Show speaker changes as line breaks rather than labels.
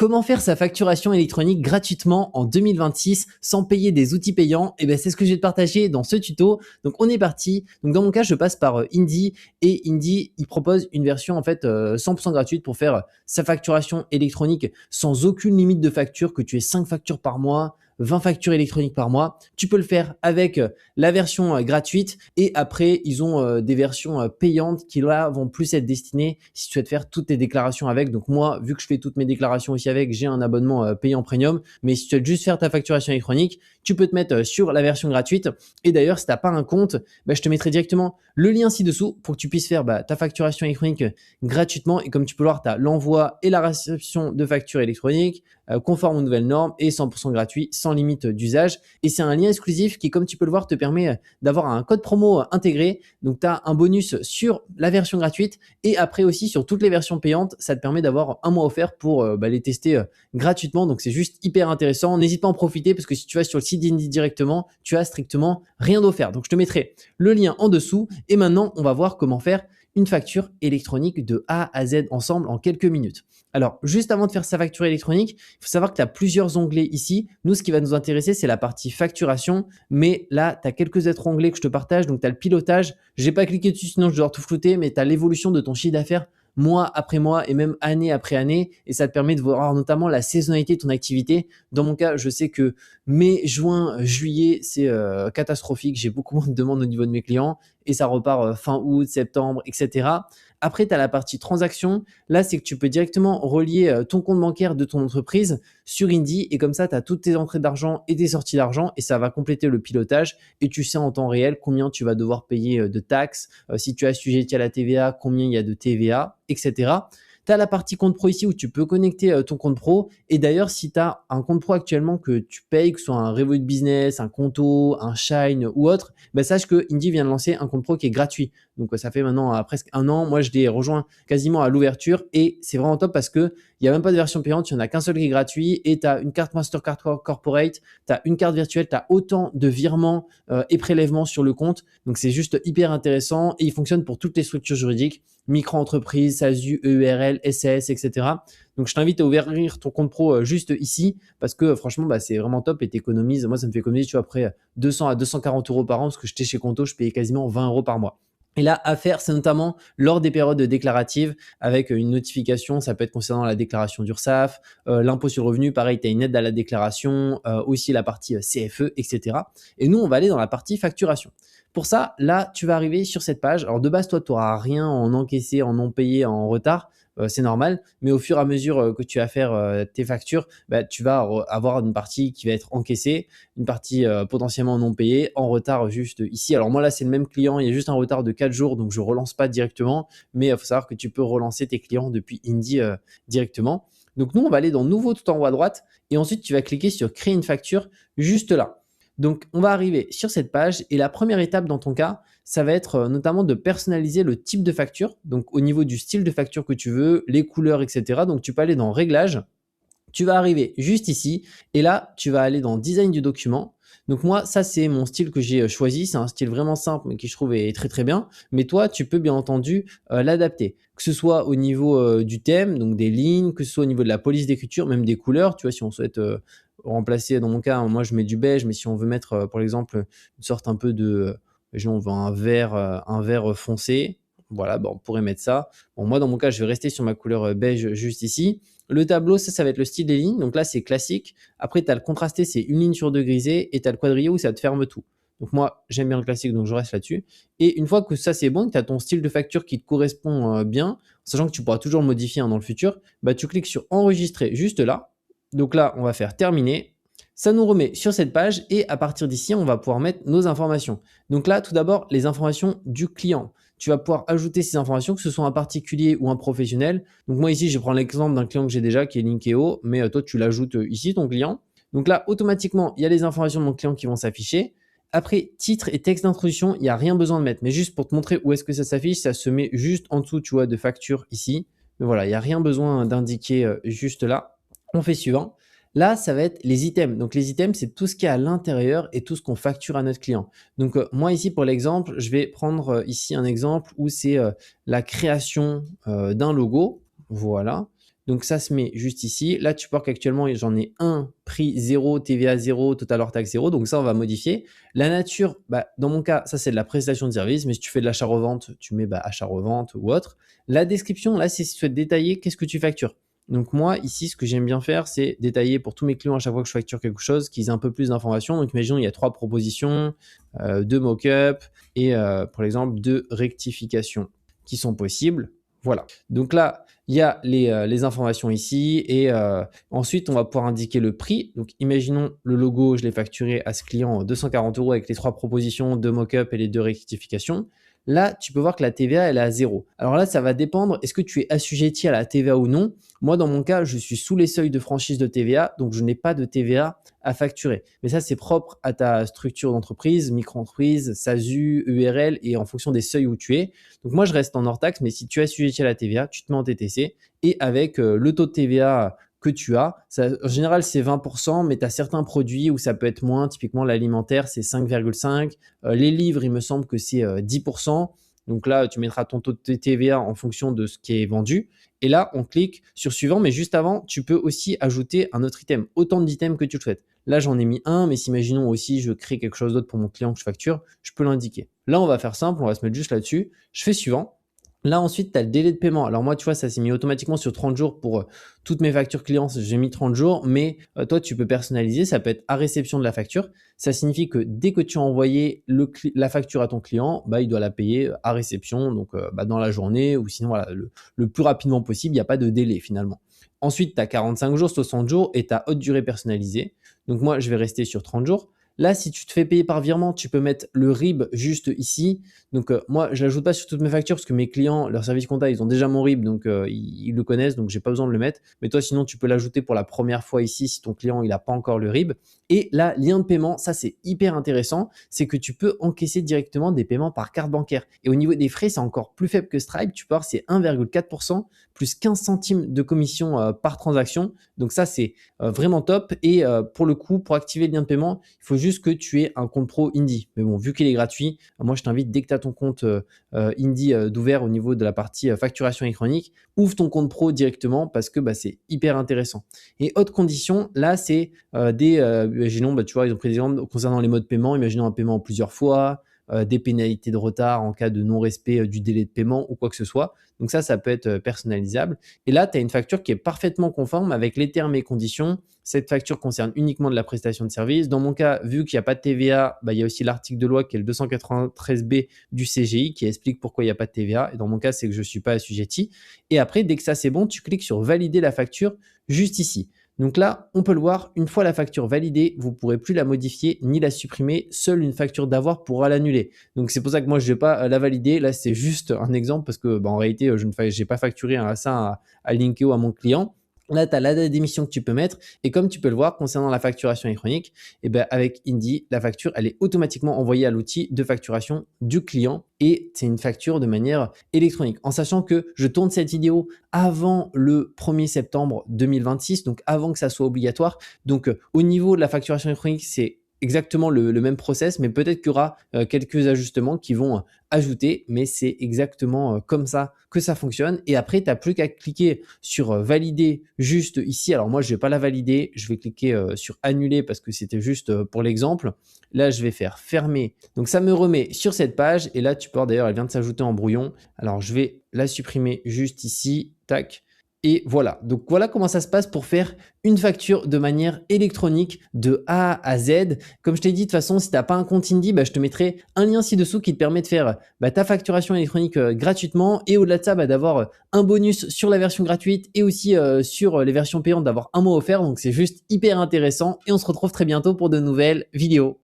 Comment faire sa facturation électronique gratuitement en 2026 sans payer des outils payants? Et ben c'est ce que je vais te partager dans ce tuto. Donc on est parti. Donc dans mon cas, je passe par Indy et Indy, il propose une version en fait 100% gratuite pour faire sa facturation électronique sans aucune limite de facture, que tu aies 5 factures par mois, 20 factures électroniques par mois. Tu peux le faire avec la version gratuite et après, ils ont des versions payantes qui là vont plus être destinées si tu souhaites faire toutes tes déclarations avec. Donc moi, vu que je fais toutes mes déclarations aussi avec, j'ai un abonnement payant premium. Mais si tu souhaites juste faire ta facturation électronique, tu peux te mettre sur la version gratuite. Et d'ailleurs, si tu n'as pas un compte, je te mettrai directement le lien ci-dessous pour que tu puisses faire ta facturation électronique gratuitement. Et comme tu peux le voir, tu as l'envoi et la réception de factures électroniques conforme aux nouvelles normes et 100% gratuit, sans limite d'usage. Et c'est un lien exclusif qui, comme tu peux le voir, te permet d'avoir un code promo intégré. Donc, tu as un bonus sur la version gratuite et après aussi sur toutes les versions payantes. Ça te permet d'avoir un mois offert pour les tester gratuitement. Donc, c'est juste hyper intéressant. N'hésite pas à en profiter parce que si tu vas sur le site d'Indy directement, tu as strictement rien d'offert. Donc, je te mettrai le lien en dessous. Et maintenant, on va voir comment faire une facture électronique de A à Z ensemble en quelques minutes. Alors, juste avant de faire sa facture électronique, il faut savoir que tu as plusieurs onglets ici. Nous, ce qui va nous intéresser, c'est la partie facturation. Mais là, tu as quelques autres onglets que je te partage. Donc, tu as le pilotage. Je n'ai pas cliqué dessus, sinon je dois tout flouter. Mais tu as l'évolution de ton chiffre d'affaires mois après mois et même année après année. Et ça te permet de voir notamment la saisonnalité de ton activité. Dans mon cas, je sais que mai, juin, juillet, c'est catastrophique. J'ai beaucoup moins de demandes au niveau de mes clients et ça repart fin août, septembre, etc. Après, tu as la partie transaction. Là, c'est que tu peux directement relier ton compte bancaire de ton entreprise sur Indy et comme ça, tu as toutes tes entrées d'argent et tes sorties d'argent et ça va compléter le pilotage et tu sais en temps réel combien tu vas devoir payer de taxes, si tu es assujetti à la TVA, combien il y a de TVA, etc. Tu as la partie compte pro ici où tu peux connecter ton compte pro. Et d'ailleurs, si tu as un compte pro actuellement que tu payes, que ce soit un Revolut Business, un Conto, un Shine ou autre, sache que Indy vient de lancer un compte pro qui est gratuit. Donc, ça fait maintenant presque un an. Moi, je l'ai rejoint quasiment à l'ouverture et c'est vraiment top parce qu'il n'y a même pas de version payante. Il n'y en a qu'un seul qui est gratuit et tu as une carte Mastercard Corporate, tu as une carte virtuelle, tu as autant de virements et prélèvements sur le compte. Donc, c'est juste hyper intéressant et il fonctionne pour toutes les structures juridiques, micro-entreprise, SASU, EURL, SAS, etc. Donc, je t'invite à ouvrir ton compte pro juste ici parce que franchement, c'est vraiment top et t'économises. Moi, ça me fait économiser, tu vois, après 200 à 240 euros par an parce que j'étais chez Conto, je payais quasiment 20 euros par mois. Et là, à faire, c'est notamment lors des périodes déclaratives avec une notification. Ça peut être concernant la déclaration d'URSSAF, l'impôt sur le revenu. Pareil, tu as une aide à la déclaration, aussi la partie CFE, etc. Et nous, on va aller dans la partie facturation. Pour ça, là, tu vas arriver sur cette page. Alors, de base, toi, tu n'auras rien en encaissé, en non payé, en retard. C'est normal. Mais au fur et à mesure que tu vas faire tes factures, tu vas avoir une partie qui va être encaissée, une partie potentiellement non payée, en retard juste ici. Alors moi, là, c'est le même client. Il y a juste un retard de 4 jours, donc je ne relance pas directement. Mais il faut savoir que tu peux relancer tes clients depuis Indy directement. Donc nous, on va aller dans Nouveau tout en haut à droite. Et ensuite, tu vas cliquer sur Créer une facture juste là. Donc, on va arriver sur cette page et la première étape dans ton cas, ça va être notamment de personnaliser le type de facture. Donc, au niveau du style de facture que tu veux, les couleurs, etc. Donc, tu peux aller dans Réglages. Tu vas arriver juste ici et là, tu vas aller dans Design du document. Donc moi, ça, c'est mon style que j'ai choisi. C'est un style vraiment simple, mais qui je trouve est très très bien. Mais toi, tu peux bien entendu l'adapter. Que ce soit au niveau du thème, donc des lignes, que ce soit au niveau de la police d'écriture, même des couleurs. Tu vois, si on souhaite remplacer, dans mon cas, moi, je mets du beige, mais si on veut mettre, par exemple, une sorte un peu de... on veut un vert foncé. Voilà, on pourrait mettre ça. Bon, moi, dans mon cas, je vais rester sur ma couleur beige juste ici. Le tableau, ça va être le style des lignes. Donc là, c'est classique. Après, tu as le contrasté, c'est une ligne sur deux grisée. Et tu as le quadrillé où ça te ferme tout. Donc moi, j'aime bien le classique, donc je reste là-dessus. Et une fois que ça, c'est bon, que tu as ton style de facture qui te correspond bien, sachant que tu pourras toujours le modifier dans le futur, tu cliques sur enregistrer juste là. Donc là, on va faire terminer. Ça nous remet sur cette page et à partir d'ici, on va pouvoir mettre nos informations. Donc là, tout d'abord, les informations du client. Tu vas pouvoir ajouter ces informations, que ce soit un particulier ou un professionnel. Donc moi ici, je prends l'exemple d'un client que j'ai déjà qui est Linkeo, mais toi, tu l'ajoutes ici, ton client. Donc là, automatiquement, il y a les informations de mon client qui vont s'afficher. Après, titre et texte d'introduction, il n'y a rien besoin de mettre. Mais juste pour te montrer où est-ce que ça s'affiche, ça se met juste en dessous, tu vois, de facture ici. Mais voilà, il n'y a rien besoin d'indiquer juste là. On fait suivant. Là, ça va être les items. Donc, les items, c'est tout ce qui est à l'intérieur et tout ce qu'on facture à notre client. Donc, moi, ici, pour l'exemple, je vais prendre ici un exemple où c'est la création d'un logo. Voilà. Donc ça se met juste ici. Là, tu peux voir qu'actuellement, j'en ai un prix 0, TVA 0, total hors taxe 0. Donc ça, on va modifier. La nature, dans mon cas, ça c'est de la prestation de service. Mais si tu fais de l'achat-revente, tu mets achat-revente ou autre. La description, là, c'est si tu souhaites détailler qu'est-ce que tu factures. Donc moi, ici, ce que j'aime bien faire, c'est détailler pour tous mes clients à chaque fois que je facture quelque chose, qu'ils aient un peu plus d'informations. Donc imaginons, il y a 3 propositions, 2 mock-up et par exemple 2 rectifications qui sont possibles. Voilà. Donc là, il y a les informations ici et ensuite, on va pouvoir indiquer le prix. Donc imaginons le logo, je l'ai facturé à ce client 240 € avec les 3 propositions, 2 mock-up et les 2 rectifications. Là, tu peux voir que la TVA, elle est à 0. Alors là, ça va dépendre, est-ce que tu es assujetti à la TVA ou non? Moi, dans mon cas, je suis sous les seuils de franchise de TVA, donc je n'ai pas de TVA à facturer. Mais ça, c'est propre à ta structure d'entreprise, micro-entreprise, SASU, URL et en fonction des seuils où tu es. Donc moi, je reste en hors taxe, mais si tu es assujetti à la TVA, tu te mets en TTC et avec le taux de TVA que tu as. Ça, en général, c'est 20%, mais tu as certains produits où ça peut être moins. Typiquement, l'alimentaire, c'est 5,5. Les livres, il me semble que c'est 10%. Donc là, tu mettras ton taux de TVA en fonction de ce qui est vendu. Et là, on clique sur suivant. Mais juste avant, tu peux aussi ajouter un autre item, autant d'items que tu le souhaites. Là, j'en ai mis un, mais si imaginons aussi, je crée quelque chose d'autre pour mon client que je facture, je peux l'indiquer. Là, on va faire simple, on va se mettre juste là-dessus. Je fais suivant. Là, ensuite, tu as le délai de paiement. Alors moi, tu vois, ça s'est mis automatiquement sur 30 jours pour toutes mes factures clients. J'ai mis 30 jours, mais toi, tu peux personnaliser. Ça peut être à réception de la facture. Ça signifie que dès que tu as envoyé la facture à ton client, il doit la payer à réception, donc dans la journée ou sinon voilà, le plus rapidement possible. Il n'y a pas de délai finalement. Ensuite, tu as 45 jours, 60 jours et tu as haute durée personnalisée. Donc moi, je vais rester sur 30 jours. Là, si tu te fais payer par virement, tu peux mettre le RIB juste ici. Donc, moi, je ne l'ajoute pas sur toutes mes factures parce que mes clients, leur service comptable, ils ont déjà mon RIB, donc ils le connaissent, donc j'ai pas besoin de le mettre. Mais toi, sinon, tu peux l'ajouter pour la première fois ici si ton client, il n'a pas encore le RIB. Et là, lien de paiement, ça, c'est hyper intéressant. C'est que tu peux encaisser directement des paiements par carte bancaire. Et au niveau des frais, c'est encore plus faible que Stripe. Tu peux voir, c'est 1,4% plus 15 centimes de commission par transaction. Donc ça, c'est vraiment top. Et pour le coup, pour activer le lien de paiement, il faut juste que tu aies un compte pro Indie. Mais bon, vu qu'il est gratuit, moi, je t'invite, dès que tu as ton compte Indie d'ouvert au niveau de la partie facturation électronique, ouvre ton compte pro directement parce que c'est hyper intéressant. Et autre condition, là, c'est imaginons, tu vois, ils ont pris des exemples concernant les modes de paiement, imaginons un paiement en plusieurs fois, des pénalités de retard en cas de non-respect du délai de paiement ou quoi que ce soit. Donc ça peut être personnalisable. Et là, tu as une facture qui est parfaitement conforme avec les termes et conditions. Cette facture concerne uniquement de la prestation de service. Dans mon cas, vu qu'il n'y a pas de TVA, il y a aussi l'article de loi qui est le 293B du CGI qui explique pourquoi il n'y a pas de TVA. Et dans mon cas, c'est que je ne suis pas assujetti. Et après, dès que ça c'est bon, tu cliques sur valider la facture juste ici. Donc là, on peut le voir, une fois la facture validée, vous ne pourrez plus la modifier ni la supprimer. Seule une facture d'avoir pourra l'annuler. Donc c'est pour ça que moi, je ne vais pas la valider. Là, c'est juste un exemple parce que en réalité, je n'ai pas facturé ça à Linkeo à mon client. Là, tu as la date d'émission que tu peux mettre. Et comme tu peux le voir, concernant la facturation électronique, avec Indie, la facture, elle est automatiquement envoyée à l'outil de facturation du client. Et c'est une facture de manière électronique. En sachant que je tourne cette vidéo avant le 1er septembre 2026, donc avant que ça soit obligatoire. Donc, au niveau de la facturation électronique, c'est exactement le même process, mais peut-être qu'il y aura quelques ajustements qui vont ajouter, mais c'est exactement comme ça que ça fonctionne. Et après, tu n'as plus qu'à cliquer sur valider juste ici. Alors moi, je ne vais pas la valider, je vais cliquer sur annuler parce que c'était juste pour l'exemple. Là, je vais faire fermer. Donc ça me remet sur cette page et là, tu peux voir d'ailleurs, elle vient de s'ajouter en brouillon. Alors je vais la supprimer juste ici, tac. Et voilà, donc voilà comment ça se passe pour faire une facture de manière électronique de A à Z. Comme je t'ai dit, de toute façon, si tu n'as pas un compte Indie, je te mettrai un lien ci-dessous qui te permet de faire ta facturation électronique gratuitement et au-delà de ça, d'avoir un bonus sur la version gratuite et aussi sur les versions payantes d'avoir un mois offert. Donc c'est juste hyper intéressant et on se retrouve très bientôt pour de nouvelles vidéos.